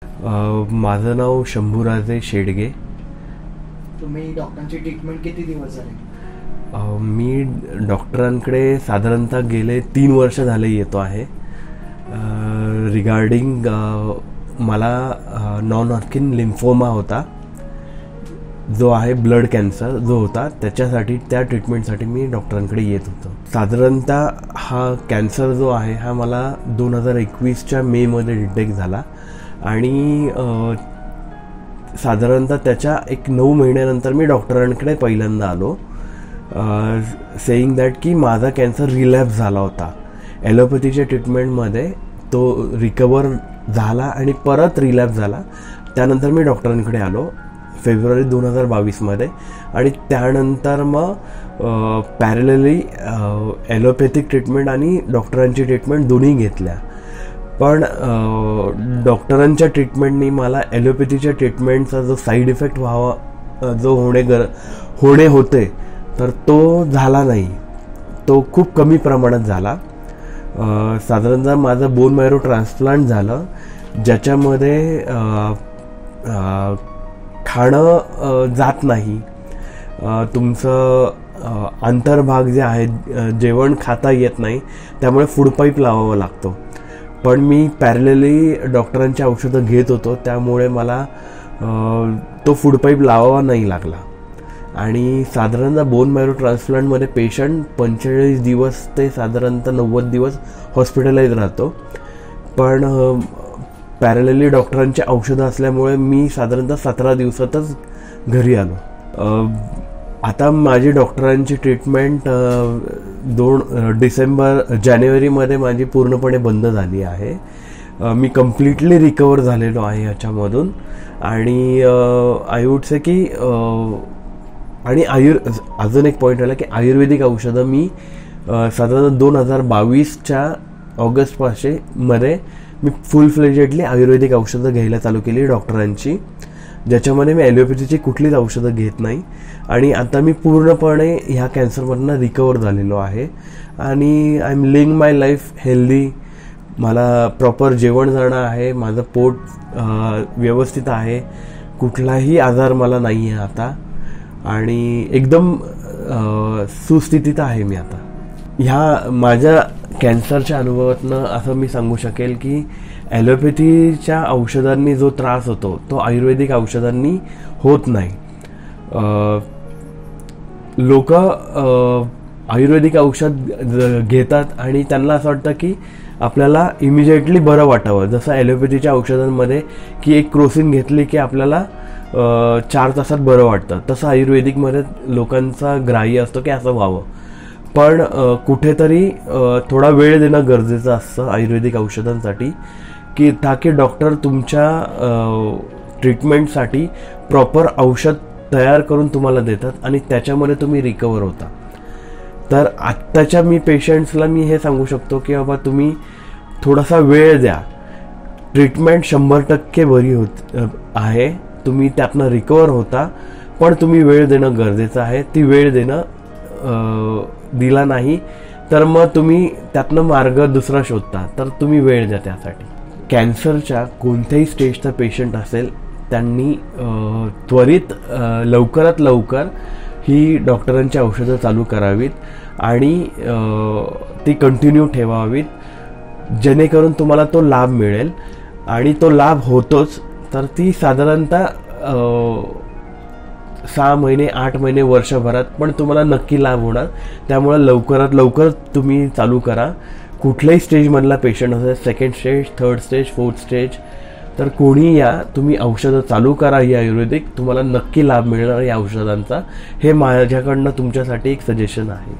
माझं नाव शंभूराजे शेडगे. तुम्ही डॉक्टरांची ट्रीटमेंट किती दिवस झाले? मी डॉक्टरांकडे साधारणतः गेले 3 वर्ष झाले येतो आहे. रिगार्डिंग मला नॉन हॉटकिन लिम्फोमा होता, जो आहे ब्लड कॅन्सर जो होता, त्याच्यासाठी त्या ट्रीटमेंटसाठी मी डॉक्टरांकडे येत होतो. साधारणतः हा कॅन्सर जो आहे हा मला 2021च्या मेमध्ये डिटेक्ट झाला आणि साधारणतः त्याच्या 9 महिन्यानंतर मी डॉक्टरांकडे पहिल्यांदा आलो, सेईंग दॅट की माझा कॅन्सर रिलॅप्स झाला होता. ॲलोपॅथीच्या ट्रीटमेंटमध्ये तो रिकवर झाला आणि परत रिलॅप्स झाला. त्यानंतर मी डॉक्टरांकडे आलो फेब्रुवारी 2022मध्ये आणि त्यानंतर मग पॅरलली ॲलोपॅथिक ट्रीटमेंट आणि डॉक्टरांची ट्रीटमेंट दोन्ही घेतल्या. पण डॉक्टरांच्या ट्रीटमेंटनी मला ॲलोपॅथीच्या ट्रीटमेंटचा जो साईड इफेक्ट व्हावा जो होणे होते तर तो झाला नाही. तो खूप कमी प्रमाणात झाला. साधारणतः माझं बोन मॅरो ट्रान्सप्लांट झालं, ज्याच्यामध्ये खाणं जात नाही, तुमचं अंतर्भाग जे आहे जेवण खाता येत नाही, त्यामुळे फूड पाईप लावावं लागतो. पण मी पॅरलली डॉक्टरांची औषधं घेत होतो, त्यामुळे मला तो फूड पाईप लावावा नाही लागला. आणि साधारणतः बोन मॅरो ट्रान्सप्लांटमध्ये पेशंट 45 दिवस ते साधारणतः 90 दिवस हॉस्पिटलाइज राहतो. पण पॅरलली डॉक्टरांची औषधं असल्यामुळे मी साधारणतः 17 दिवसातच घरी आलो. आता माझी डॉक्टरांची ट्रीटमेंट जानेवारीमध्ये माझी पूर्णपणे बंद झाली आहे. मी कम्प्लिटली रिकवर झालेलो आहे ह्याच्यामधून. आणि आय वुड से की आणि अजून एक पॉईंट आला की आयुर्वेदिक औषधं मी साधारण 2022च्या ऑगस्टमध्ये मी फुल फ्लेजेडली आयुर्वेदिक औषधं घ्यायला चालू केली डॉक्टरांची, ज्याच्यामध्ये मी ॲलोपॅथीची कुठलीच औषधं घेत नाही. आणि आता मी पूर्णपणे ह्या कॅन्सरमधनं रिकवर झालेलो आहे आणि I am living my life healthy. मला प्रॉपर जेवण जाणं आहे, माझं पोट व्यवस्थित आहे, कुठलाही आजार मला नाही आहे आता आणि एकदम सुस्थितीत आहे मी आता. ह्या माझ्या कॅन्सरच्या अनुभवातनं असं मी सांगू शकेल की ॲलोपॅथीच्या औषधांनी जो त्रास होतो तो आयुर्वेदिक औषधांनी होत नाही. लोक आयुर्वेदिक औषध घेतात आणि त्यांना असं वाटतं की आपल्याला इमिजिएटली बरं वाटावं, जसं ॲलोपॅथीच्या औषधांमध्ये की एक क्रोसिन घेतली की आपल्याला 4 तासात बरं वाटतं, तसं आयुर्वेदिकमध्ये लोकांचा ग्राह्य असतो की असं व्हावं. पण कुठेतरी थोडा वेळ देणं गरजेचं असतं आयुर्वेदिक औषधांसाठी, की ताकी डॉक्टर तुमच्या ट्रीटमेंटसाठी प्रॉपर औषध तयार करून तुम्हाला देतात आणि त्याच्यामध्ये तुम्ही रिकवर होता. तर आत्ताच्या मी पेशंट्सला मी हे सांगू शकतो की बाबा तुम्ही थोडासा वेळ द्या. ट्रीटमेंट 100% बरी होत आहे, तुम्ही त्यातनं रिकवर होता, पण तुम्ही वेळ देणं गरजेचं आहे. ती वेळ देणं दिला नाही तर मग तुम्ही त्यातनं मार्ग दुसरा शोधता, तर तुम्ही वेळ द्या त्यासाठी. कॅन्सरच्या कोणत्याही स्टेजचा पेशंट असेल त्यांनी त्वरित लवकरात लवकर ही डॉक्टरांची औषधं चालू करावीत आणि ती कंटिन्यू ठेवावीत, जेणेकरून तुम्हाला तो लाभ मिळेल. आणि तो लाभ होतोच, तर ती साधारणतः 6 महिने 8 महिने वर्षभरात पण तुम्हाला नक्की लाभ होणार. त्यामुळे लवकरात लवकर तुम्ही चालू करा. कुठल्याही स्टेजमधला पेशंट असेल, 2nd stage, 3rd stage, 4th stage, तर कोणी या, तुम्ही औषधं चालू करा ही आयुर्वेदिक, तुम्हाला नक्की लाभ मिळणार या औषधांचा. हे माझ्याकडनं तुमच्यासाठी एक सजेशन आहे.